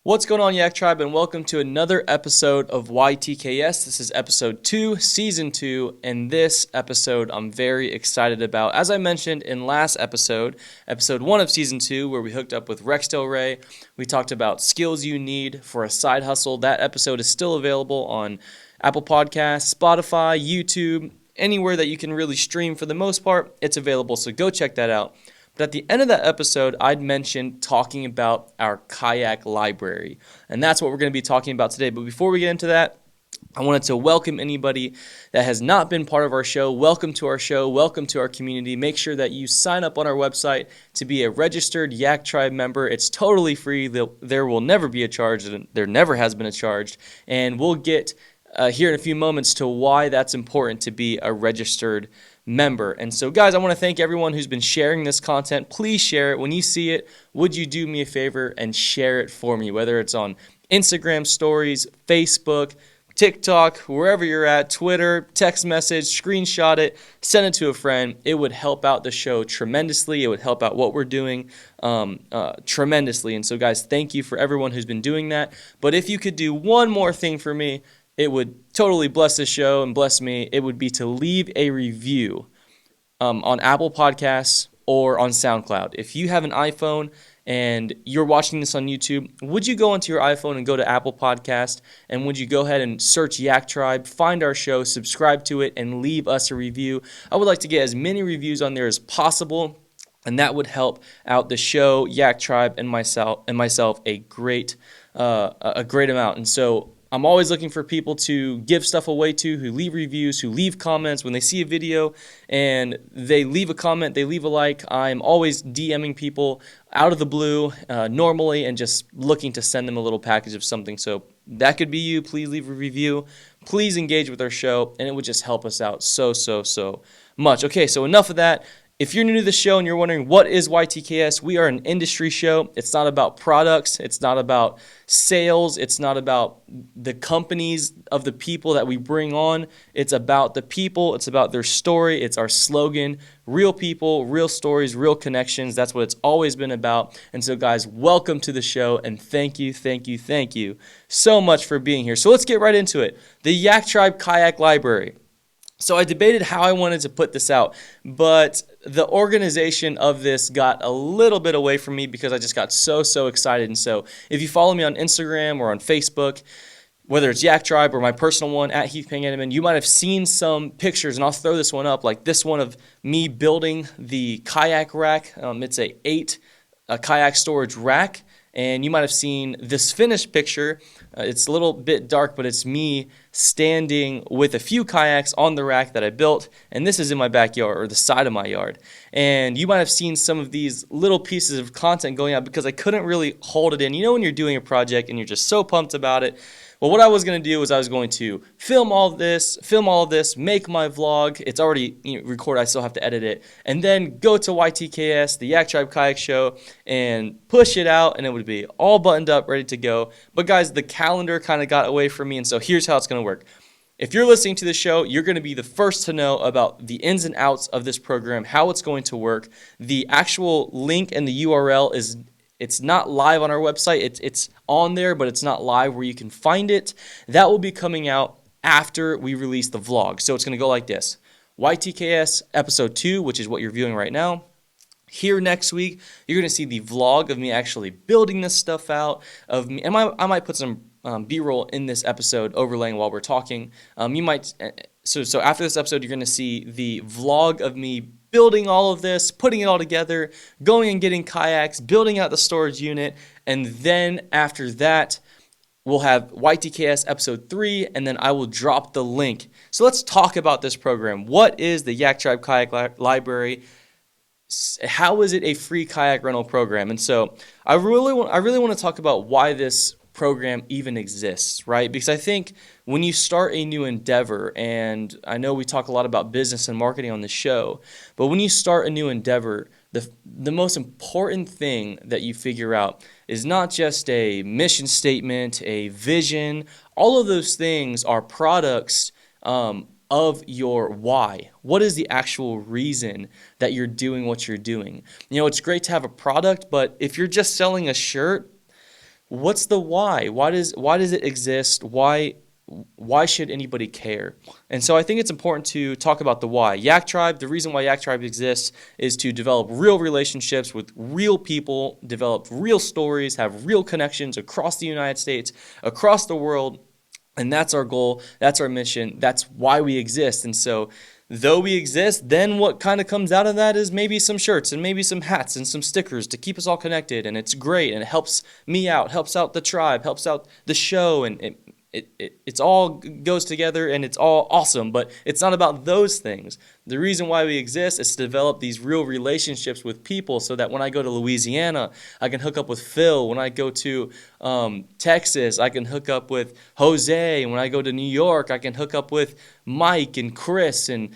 What's going on, Yak Tribe, and welcome to another episode of Ytks. This is episode 2, season 2, and this episode I'm very excited about. As I mentioned in last episode 1 of season 2, where we hooked up with Rex Del Rey, we talked about skills you need for a side hustle. That episode is still available on Apple Podcasts, Spotify, YouTube, anywhere that you can really stream. For the most part, it's available, so go check that out. But at the end of that episode, I'd mentioned talking about our kayak library, and that's what we're going to be talking about today. But before we get into that, I wanted to welcome anybody that has not been part of our show. Welcome to our show. Welcome to our community. Make sure that you sign up on our website to be a registered Yak Tribe member. It's totally free. There will never be a charge. There never has been a charge. And we'll get here in a few moments to why that's important to be a registered member. And so, guys, I want to thank everyone who's been sharing this content. Please share it. When you see it, would you do me a favor and share it for me, whether it's on Instagram stories, Facebook, TikTok, wherever you're at, Twitter, text message, screenshot it, send it to a friend. It would help out the show tremendously. It would help out what we're doing tremendously. And so, guys, thank you for everyone who's been doing that. But if you could do one more thing for me, it would totally bless this show and bless me. It would be to leave a review on Apple Podcasts or on SoundCloud. If you have an iPhone and you're watching this on YouTube, would you go onto your iPhone and go to Apple Podcast, and would you go ahead and search Yak Tribe, find our show, subscribe to it, and leave us a review? I would like to get as many reviews on there as possible, and that would help out the show, Yak Tribe, and myself a great amount. And so I'm always looking for people to give stuff away to, who leave reviews, who leave comments. When they see a video and they leave a comment, they leave a like, I'm always DMing people out of the blue normally and just looking to send them a little package of something. So that could be you. Please leave a review. Please engage with our show, and it would just help us out so much. Okay, so enough of that. If you're new to the show and you're wondering what is YTKS, we are an industry show. It's not about products. It's not about sales. It's not about the companies of the people that we bring on. It's about the people. It's about their story. It's our slogan: real people, real stories, real connections. That's what it's always been about. And so, guys, welcome to the show, and thank you so much for being here. So let's get right into it. The Yak Tribe Kayak Library. So I debated how I wanted to put this out, but the organization of this got a little bit away from me because I just got so excited. And so if you follow me on Instagram or on Facebook, whether it's Yak Tribe or my personal one, at Heath Pang, you might have seen some pictures, and I'll throw this one up, like this one of me building the kayak rack. It's a 8 kayak storage rack. And you might have seen this finished picture. It's a little bit dark, but it's me standing with a few kayaks on the rack that I built. And this is in my backyard, or the side of my yard. And you might have seen some of these little pieces of content going out because I couldn't really hold it in. You know when you're doing a project and you're just so pumped about it? Well, what I was going to do was I was going to film all of this, make my vlog. It's already recorded. I still have to edit it. And then go to YTKS, the Yak Tribe Kayak Show, and push it out, and it would be all buttoned up, ready to go. But guys, the calendar kind of got away from me, and so here's how it's going to work. If you're listening to the show, you're going to be the first to know about the ins and outs of this program, how it's going to work. The actual link and the URL it's not live on our website. It's on there, but it's not live where you can find it. That will be coming out after we release the vlog. So it's going to go like this. YTKS episode 2, which is what you're viewing right now. Here next week, you're going to see the vlog of me actually building this stuff out. And I might put some B-roll in this episode overlaying while we're talking. So after this episode, you're going to see the vlog of me building all of this, putting it all together, going and getting kayaks, building out the storage unit, and then after that, we'll have YTKS episode 3, and then I will drop the link. So let's talk about this program. What is the Yak Tribe Kayak Library? How is it a free kayak rental program? And so I really want to talk about why this program even exists, right? Because I think when you start a new endeavor, and I know we talk a lot about business and marketing on the show, but when you start a new endeavor, the most important thing that you figure out is not just a mission statement, a vision. All of those things are products of your why. What is the actual reason that you're doing what you're doing? You know, it's great to have a product, but if you're just selling a shirt, what's the why? Why does it exist? Why should anybody care? And so I think it's important to talk about the why. Yak Tribe, the reason why Yak Tribe exists is to develop real relationships with real people, develop real stories, have real connections across the United States, across the world. And that's our goal. That's our mission. That's why we exist. And so, though we exist, then what kind of comes out of that is maybe some shirts and maybe some hats and some stickers to keep us all connected. And it's great. And it helps me out, helps out the tribe, helps out the show. And it's all goes together and it's all awesome, but it's not about those things. The reason why we exist is to develop these real relationships with people so that when I go to Louisiana, I can hook up with Phil. When I go to Texas, I can hook up with Jose. And when I go to New York, I can hook up with Mike and Chris and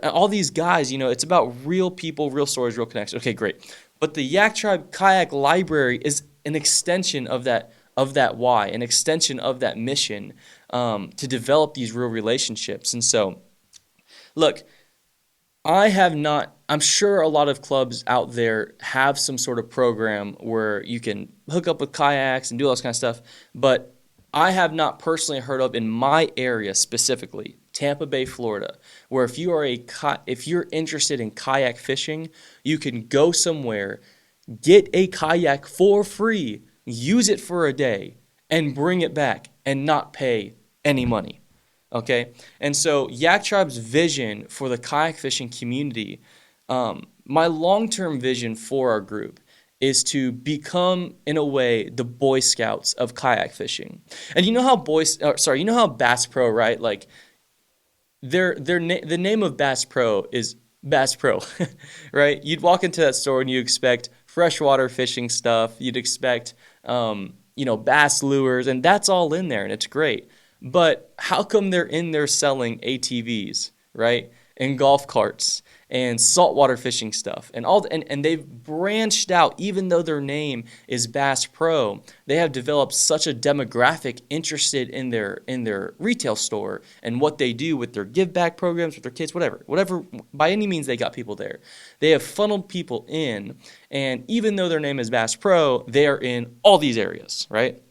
all these guys. It's about real people, real stories, real connections. Okay, great. But the Yak Tribe Kayak Library is an extension of that why, an extension of that mission to develop these real relationships. And so, look, I'm sure a lot of clubs out there have some sort of program where you can hook up with kayaks and do all this kind of stuff, but I have not personally heard of in my area specifically, Tampa Bay, Florida, where if you're interested in kayak fishing, you can go somewhere, get a kayak for free, use it for a day, and bring it back and not pay any money. Okay? And so Yak Tribe's vision for the kayak fishing community, my long-term vision for our group is to become, in a way, the Boy Scouts of kayak fishing. And you know how Bass Pro, right? Like the name of Bass Pro is Bass Pro, right? You'd walk into that store and you expect freshwater fishing stuff. You'd expect, bass lures, and that's all in there, and it's great. But how come they're in there selling ATVs, right? And golf carts and saltwater fishing stuff and they've branched out. Even though their name is Bass Pro, they have developed such a demographic interested in their retail store and what they do with their give back programs with their kids, whatever. By any means, they got people there. They have funneled people in, and even though their name is Bass Pro, they are in all these areas, right?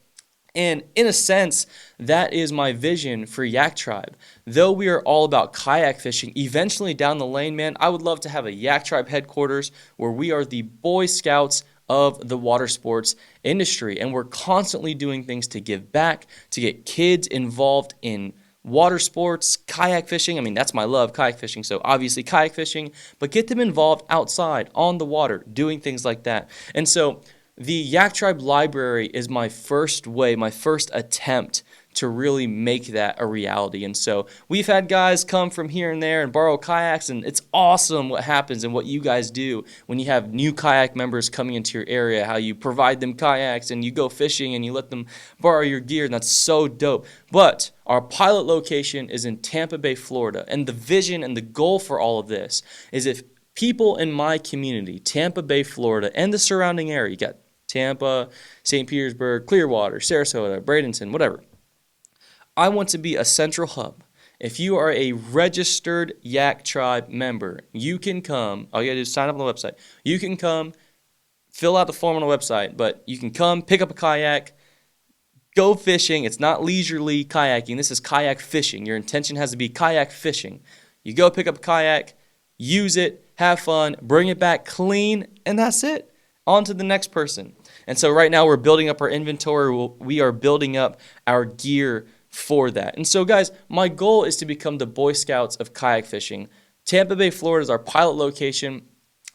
And in a sense, that is my vision for Yak Tribe. Though we are all about kayak fishing, eventually down the lane, man, I would love to have a Yak Tribe headquarters where we are the Boy Scouts of the water sports industry. And we're constantly doing things to give back, to get kids involved in water sports, kayak fishing. I mean, that's my love, kayak fishing. So obviously kayak fishing, but get them involved outside, on the water, doing things like that. And so the Yak Tribe Library is my first attempt to really make that a reality. And so we've had guys come from here and there and borrow kayaks, and it's awesome what happens and what you guys do when you have new kayak members coming into your area, how you provide them kayaks and you go fishing and you let them borrow your gear, and that's so dope. But our pilot location is in Tampa Bay, Florida, and the vision and the goal for all of this is if people in my community, Tampa Bay, Florida, and the surrounding area, you got Tampa, St. Petersburg, Clearwater, Sarasota, Bradenton, whatever. I want to be a central hub. If you are a registered Yak Tribe member, you can come. All you gotta do is sign up on the website. You can come, fill out the form on the website, but you can come, pick up a kayak, go fishing. It's not leisurely kayaking. This is kayak fishing. Your intention has to be kayak fishing. You go pick up a kayak, use it, have fun, bring it back clean, and that's it. On to the next person. And so right now we're building up our inventory. We are building up our gear for that. And so guys, my goal is to become the Boy Scouts of kayak fishing. Tampa Bay, Florida is our pilot location.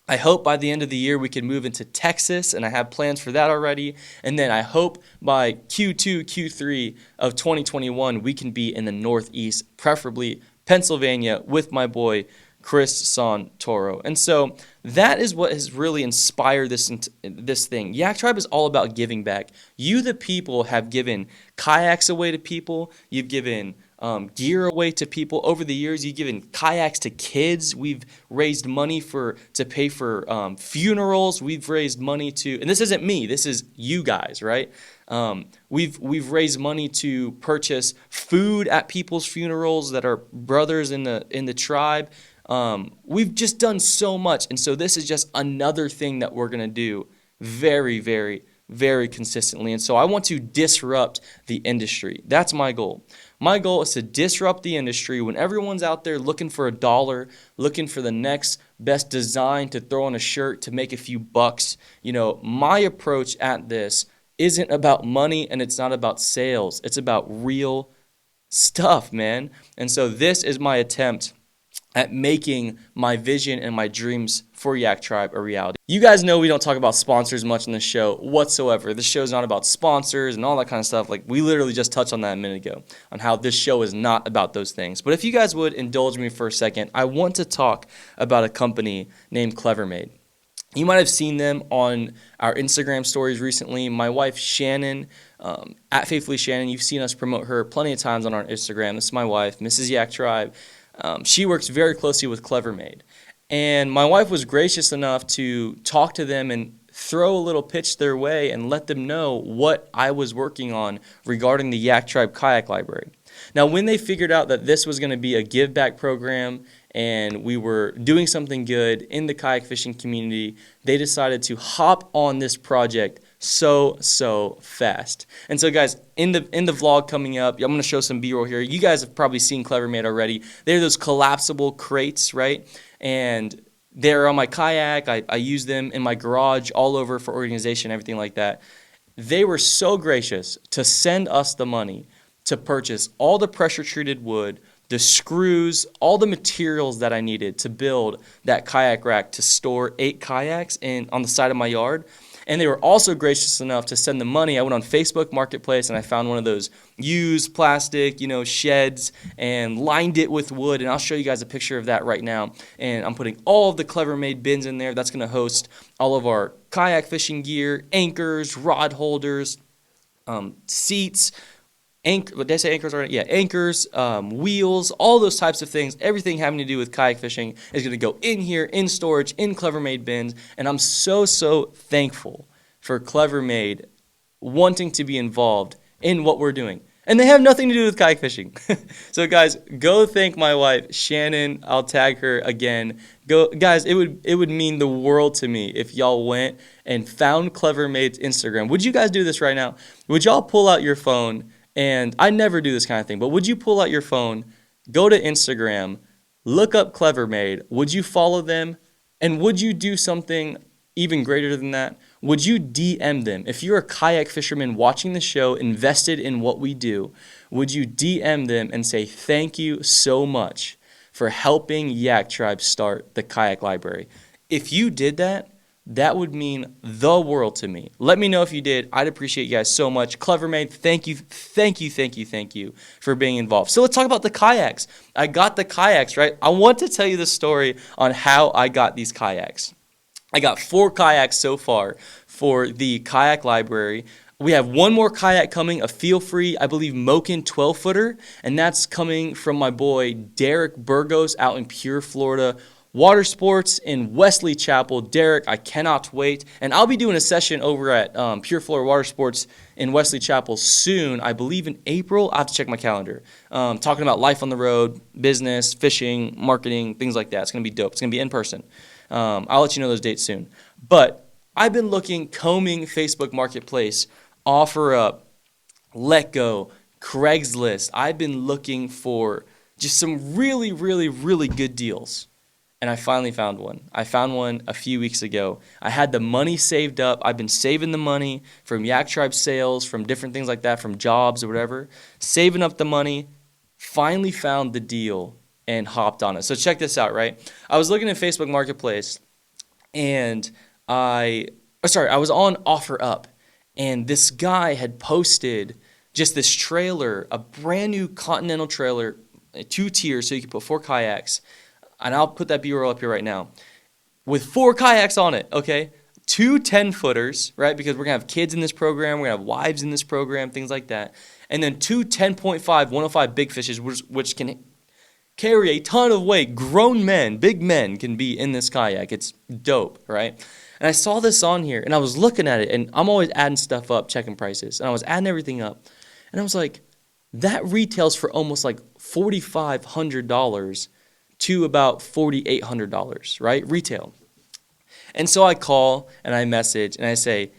I hope by the end of the year we can move into Texas, and I have plans for that already. And then I hope by Q2, Q3 of 2021 we can be in the Northeast, preferably Pennsylvania, with my boy Chris Santoro. And so that is what has really inspired this thing. Yak Tribe is all about giving back. You, the people, have given kayaks away to people. You've given gear away to people over the years. You've given kayaks to kids. We've raised money to pay for funerals. We've raised money and this isn't me. This is you guys, right? We've raised money to purchase food at people's funerals that are brothers in the tribe. We've just done so much, and so this is just another thing that we're going to do very, very, very consistently. And so I want to disrupt the industry. That's my goal. My goal is to disrupt the industry when everyone's out there looking for a dollar, looking for the next best design to throw on a shirt to make a few bucks. My approach at this isn't about money and it's not about sales. It's about real stuff, man. And so this is my attempt at making my vision and my dreams for Yak Tribe a reality. You guys know we don't talk about sponsors much on this show whatsoever. This show is not about sponsors and all that kind of stuff. Like, we literally just touched on that a minute ago, on how this show is not about those things. But if you guys would indulge me for a second, I want to talk about a company named CleverMade. You might have seen them on our Instagram stories recently. My wife, Shannon, at Faithfully Shannon, you've seen us promote her plenty of times on our Instagram. This is my wife, Mrs. Yak Tribe. She works very closely with CleverMade. And my wife was gracious enough to talk to them and throw a little pitch their way and let them know what I was working on regarding the Yak Tribe Kayak Library. Now, when they figured out that this was going to be a give back program and we were doing something good in the kayak fishing community, they decided to hop on this project so fast. And so, guys, in the vlog coming up, I'm going to show some B-roll here. You guys have probably seen CleverMade already. They're those collapsible crates, right? And they're on my kayak. I use them in my garage all over for organization, everything like that. They were so gracious to send us the money to purchase all the pressure-treated wood, the screws, all the materials that I needed to build that kayak rack to store 8 kayaks on the side of my yard. And they were also gracious enough to send the money. I went on Facebook Marketplace and I found one of those used plastic, sheds and lined it with wood. And I'll show you guys a picture of that right now. And I'm putting all of the CleverMade bins in there. That's going to host all of our kayak fishing gear, anchors, rod holders, seats, did I say anchors already? Yeah, anchors, wheels, all those types of things. Everything having to do with kayak fishing is going to go in here, in storage, in CleverMade bins. And I'm so thankful for CleverMade wanting to be involved in what we're doing. And they have nothing to do with kayak fishing. So, guys, go thank my wife, Shannon. I'll tag her again. Guys, it would mean the world to me if y'all went and found CleverMade's Instagram. Would you guys do this right now? Would y'all pull out your phone? And I never do this kind of thing, but would you pull out your phone, go to Instagram, look up CleverMade, would you follow them, and would you do something even greater than that? Would you DM them? If you're a kayak fisherman watching the show, invested in what we do, would you DM them and say, thank you so much for helping Yak Tribe start the kayak library? If you did that, that would mean the world to me. Let me know if you did. I'd appreciate you guys so much. CleverMade, thank you for being involved. So let's talk about the kayaks. I got the kayaks, right? I want to tell you the story on how I got these kayaks. I got 4 kayaks so far for the kayak library. We have one more kayak coming, a feel-free, I believe, Moken 12-footer, and that's coming from my boy Derek Burgos out in Pure, Florida. Water sports in Wesley Chapel. Derek, I cannot wait. And I'll be doing a session over at Pure Florida Water Sports in Wesley Chapel soon, I believe in April. I have to check my calendar. Talking about life on the road, business, fishing, marketing, things like that. It's going to be dope. It's going to be in person. I'll let you know those dates soon. But I've been combing Facebook Marketplace, OfferUp, Let Go, Craigslist. I've been looking for just some really good deals. And I finally found one. I found one a few weeks ago. I had the money saved up. I've been saving the money from Yak Tribe sales, from different things like that, from jobs or whatever. Saving up the money, finally found the deal and hopped on it. So check this out, right? I was looking at Facebook Marketplace and I was on OfferUp, and this guy had posted just this trailer, a brand new Continental trailer, 2 tiers so you can put 4 kayaks. And I'll put that B-roll up here right now, with 4 kayaks on it, okay? 2 10-footers, right? Because we're going to have kids in this program, we're going to have wives in this program, things like that. And then 2 10.5, 105 big fishes, which can carry a ton of weight. Grown men, big men can be in this kayak. It's dope, right? And I saw this on here, and I was looking at it, and I'm always adding stuff up, checking prices. And I was adding everything up. And I was like, that retails for almost like $4,500 to about $4,800, right? Retail. And so I call and I message and I say,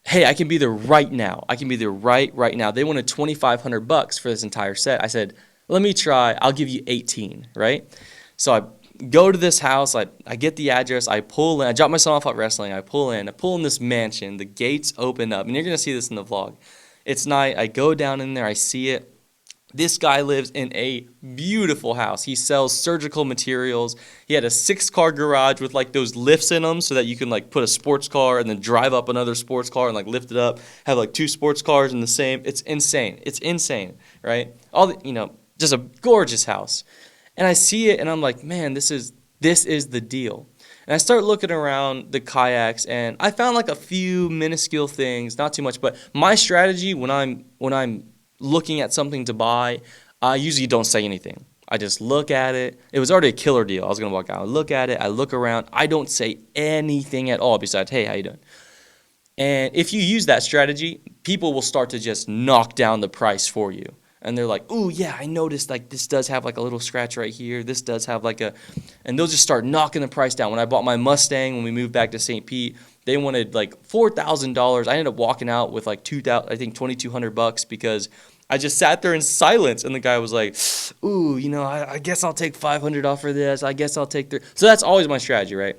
hey, I can be there right now. I can be there right now. They wanted $2,500 for this entire set. I said, let me try. I'll give you 18, right? So I go to this house. I get the address. I pull in. I drop my son off at wrestling. I pull in this mansion. The gates open up, and you're gonna see this in the vlog. It's night. I go down in there. I see it. This guy lives in a beautiful house. He sells surgical materials. He had a 6-car garage with like those lifts in them so that you can like put a sports car and then drive up another sports car and like lift it up. Have like 2 sports cars in the same. It's insane. It's insane, right? Just a gorgeous house. And I see it and I'm like, man, this is the deal. And I start looking around the kayaks and I found like a few minuscule things, not too much, but my strategy when I'm looking at something to buy, I usually don't say anything. I just look at it. It was already a killer deal. I was gonna walk out. I look at it. I look around. I don't say anything at all besides, "Hey, how you doing?" And if you use that strategy, people will start to just knock down the price for you. And they're like, "Ooh, yeah, I noticed like this does have like a little scratch right here. This does have like a," and they'll just start knocking the price down. When I bought my Mustang when we moved back to St. Pete, they wanted like $4,000. I ended up walking out with like $2,200 because I just sat there in silence, and the guy was like, "Ooh, I guess I'll take 500 off for this. I guess I'll take 3." So that's always my strategy, right?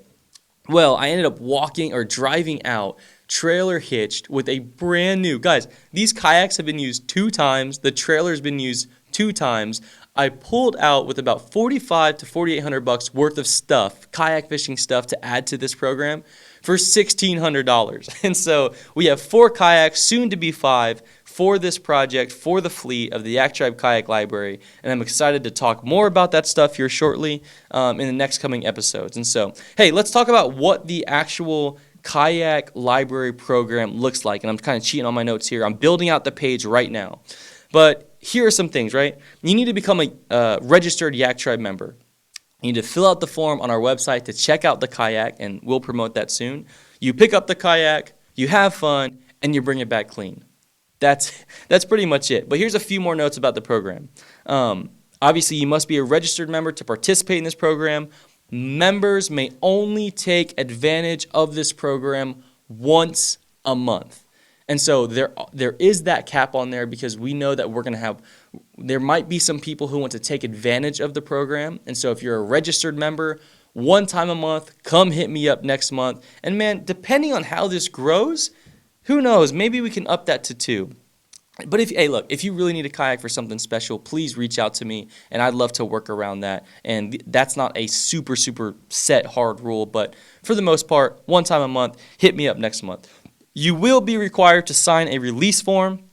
Well, I ended up walking or driving out, trailer hitched with a brand new. Guys, these kayaks have been used 2 times. The trailer's been used 2 times. I pulled out with about $4,500 to $4,800 worth of stuff, kayak fishing stuff to add to this program for $1,600. And so we have 4 kayaks, soon to be 5, for this project, for the fleet of the Yak Tribe Kayak Library. And I'm excited to talk more about that stuff here shortly in the next coming episodes. And so, hey, let's talk about what the actual kayak library program looks like. And I'm kind of cheating on my notes here. I'm building out the page right now. But here are some things, right? You need to become a registered Yak Tribe member. You need to fill out the form on our website to check out the kayak, and we'll promote that soon. You pick up the kayak, you have fun, and you bring it back clean. That's pretty much it. But here's a few more notes about the program. Obviously, you must be a registered member to participate in this program. Members may only take advantage of this program once a month. And so there is that cap on there because we know that there might be some people who want to take advantage of the program. And so if you're a registered member, 1 time a month, come hit me up next month. And man, depending on how this grows, who knows, maybe we can up that to 2. But if you really need a kayak for something special, please reach out to me, and I'd love to work around that. And that's not a super, super set hard rule, but for the most part, 1 time a month, hit me up next month. You will be required to sign a release form.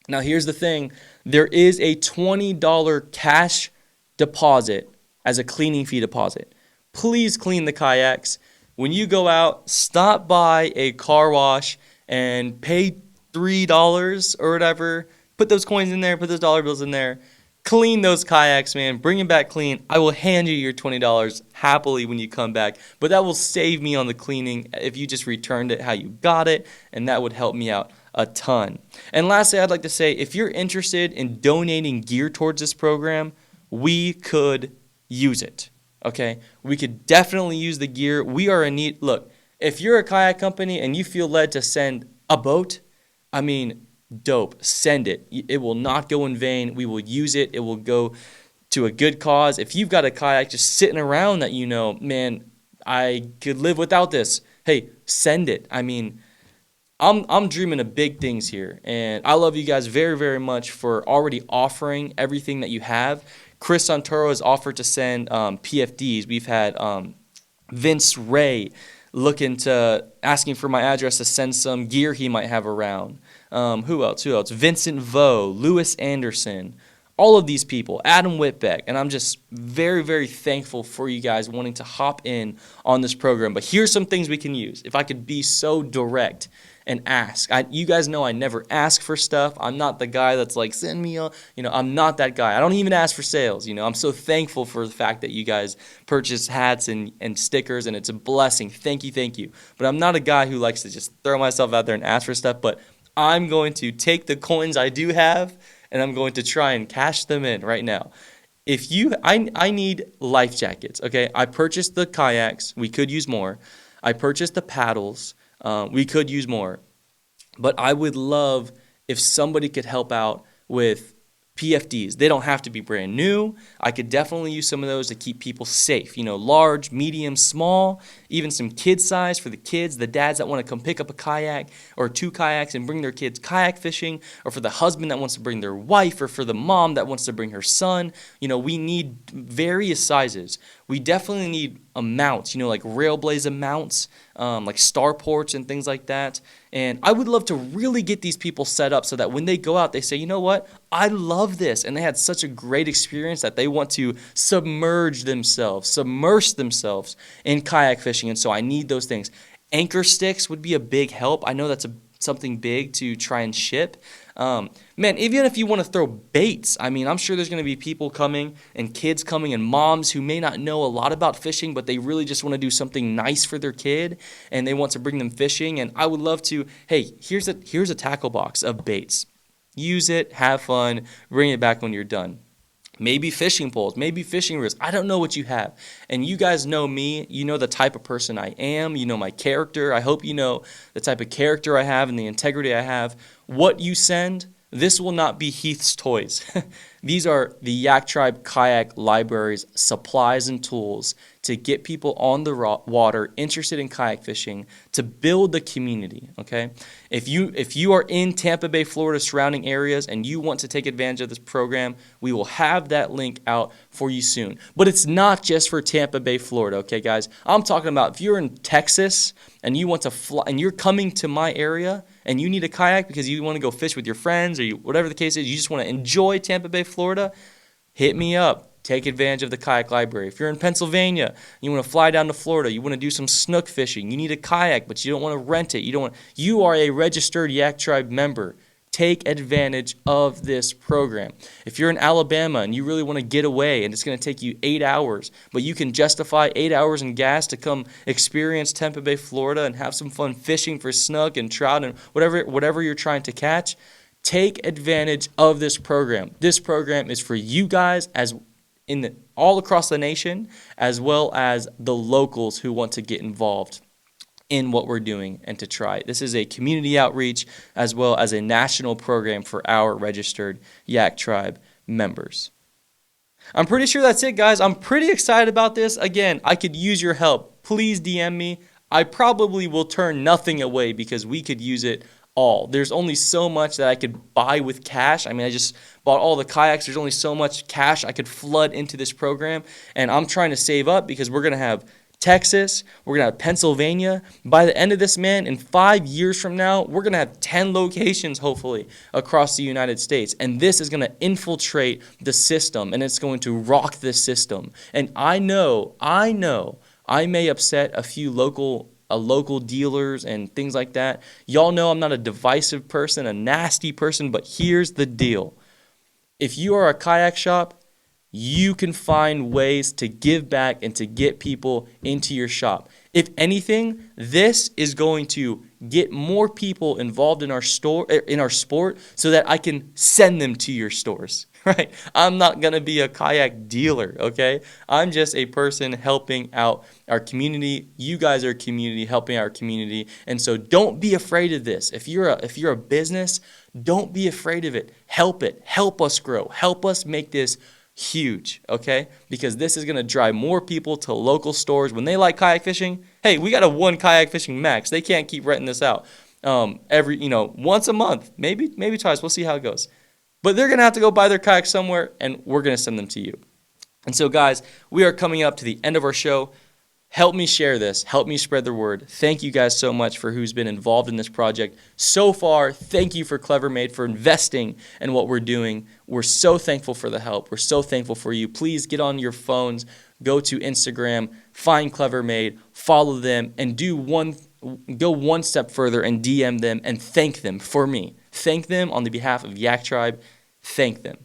Now, here's the thing. There is a $20 cash deposit as a cleaning fee deposit. Please clean the kayaks. When you go out, stop by a car wash and pay $3 or whatever. Put those coins in there. Put those dollar bills in there. Clean those kayaks, man. Bring them back clean. I will hand you your $20 happily when you come back. But that will save me on the cleaning if you just returned it how you got it. And that would help me out a ton. And lastly, I'd like to say, if you're interested in donating gear towards this program, we could use it. Okay? We could definitely use the gear. We are in need. Look, if you're a kayak company and you feel led to send a boat, dope. Send it. It will not go in vain. We will use it. It will go to a good cause. If you've got a kayak just sitting around that man, I could live without this, hey, send it. I'm dreaming of big things here, and I love you guys very, very much for already offering everything that you have. Chris Santoro has offered to send PFDs. We've had Vince Ray asking for my address to send some gear he might have around. Who else? Vincent Vo, Lewis Anderson, all of these people, Adam Whitbeck, and I'm just very, very thankful for you guys wanting to hop in on this program. But here's some things we can use. If I could be so direct and ask. You guys know I never ask for stuff. I'm not the guy that's like, send me I'm not that guy. I don't even ask for sales. I'm so thankful for the fact that you guys purchase hats and stickers, and it's a blessing. Thank you. But I'm not a guy who likes to just throw myself out there and ask for stuff, but I'm going to take the coins I do have, and I'm going to try and cash them in right now. I need life jackets, okay? I purchased the kayaks. We could use more. I purchased the paddles. We could use more. But I would love if somebody could help out with PFDs. They don't have to be brand new. I could definitely use some of those to keep people safe. Large, medium, small, even some kid size for the kids, the dads that want to come pick up a kayak or 2 kayaks and bring their kids kayak fishing, or for the husband that wants to bring their wife, or for the mom that wants to bring her son. We need various sizes. We definitely need mounts, like Railblaza mounts, like starports and things like that. And I would love to really get these people set up so that when they go out, they say, you know what, I love this. And they had such a great experience that they want to submerge themselves in kayak fishing. And so I need those things. Anchor sticks would be a big help. I know that's something big to try and ship. Man, even if you want to throw baits, I'm sure there's going to be people coming and kids coming and moms who may not know a lot about fishing, but they really just want to do something nice for their kid and they want to bring them fishing. And I would love to, hey, here's a tackle box of baits. Use it, have fun, bring it back when you're done. Maybe fishing poles, maybe fishing reels. I don't know what you have. And you guys know me. You know the type of person I am. You know my character. I hope you know the type of character I have and the integrity I have. What you send, this will not be Heath's toys. These are the Yak Tribe Kayak Library's supplies and tools to get people on the water interested in kayak fishing, to build the community, okay? If you are in Tampa Bay, Florida, surrounding areas, and you want to take advantage of this program, we will have that link out for you soon. But it's not just for Tampa Bay, Florida, okay, guys? I'm talking about if you're in Texas and you want to fly, and you're coming to my area, and you need a kayak because you want to go fish with your friends, or whatever the case is, you just want to enjoy Tampa Bay, Florida, hit me up. Take advantage of the kayak library. If you're in Pennsylvania, you want to fly down to Florida, you want to do some snook fishing, you need a kayak, but you don't want to rent it. You are a registered Yak Tribe member. Take advantage of this program. If you're in Alabama and you really want to get away and it's going to take you 8 hours, but you can justify 8 hours in gas to come experience Tampa Bay, Florida and have some fun fishing for snook and trout and whatever you're trying to catch, take advantage of this program. This program is for you guys all across the nation, as well as the locals who want to get involved in what we're doing and to try. This is a community outreach as well as a national program for our registered Yak Tribe members. I'm pretty sure that's it, guys. I'm pretty excited about this. Again, I could use your help. Please DM me. I probably will turn nothing away because we could use it all. There's only so much that I could buy with cash. I just bought all the kayaks. There's only so much cash I could flood into this program, and I'm trying to save up because we're going to have Texas, we're going to have Pennsylvania. By the end of this, man, in 5 years from now, we're going to have 10 locations, hopefully, across the United States, and this is going to infiltrate the system, and it's going to rock the system. And I know I may upset a few local dealers and things like that. Y'all know I'm not a divisive person, a nasty person, but here's the deal. If you are a kayak shop, you can find ways to give back and to get people into your shop. If anything, this is going to get more people involved in our sport so that I can send them to your stores, right? I'm not going to be a kayak dealer, okay? I'm just a person helping out our community. You guys are a community helping our community. And so don't be afraid of this. If you're a business, don't be afraid of it. Help it. Help us grow. Help us make this huge, okay? Because this is going to drive more people to local stores. When they like kayak fishing, hey, we got a one kayak fishing max. They can't keep renting this out once a month, maybe twice. We'll see how it goes. But they're going to have to go buy their kayak somewhere, and we're going to send them to you. And so, guys, we are coming up to the end of our show. Help me share this. Help me spread the word. Thank you guys so much for who's been involved in this project so far. Thank you for Clever Made for investing in what we're doing. We're so thankful for the help. We're so thankful for you. Please get on your phones, go to Instagram, find Clever Made, follow them, and go one step further and DM them and thank them for me. Thank them on the behalf of Yak Tribe. Thank them.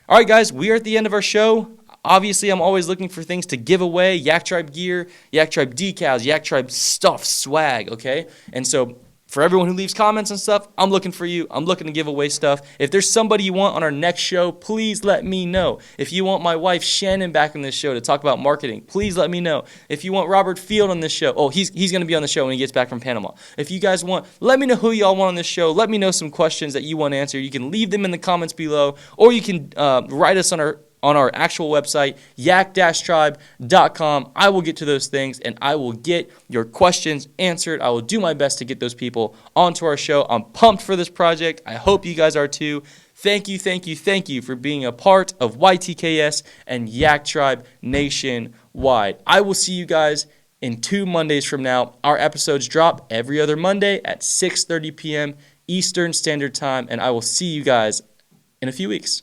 All right, guys, we are at the end of our show. Obviously, I'm always looking for things to give away, Yak Tribe gear, Yak Tribe decals, Yak Tribe stuff, swag, okay? And so For everyone who leaves comments and stuff, I'm looking for you. I'm looking to give away stuff. If there's somebody you want on our next show, please let me know. If you want my wife Shannon back on this show to talk about marketing, please let me know. If you want Robert Field on this show, he's going to be on the show when he gets back from Panama. If you guys want, let me know who y'all want on this show. Let me know some questions that you want answered. You can leave them in the comments below, or you can write us on our actual website, yak-tribe.com. I will get to those things, and I will get your questions answered. I will do my best to get those people onto our show. I'm pumped for this project. I hope you guys are too. Thank you for being a part of Ytks and Yak Tribe nationwide. I will see you guys in 2 Mondays from now. Our episodes drop every other Monday at 6:30 p.m. Eastern Standard Time, and I will see you guys in a few weeks.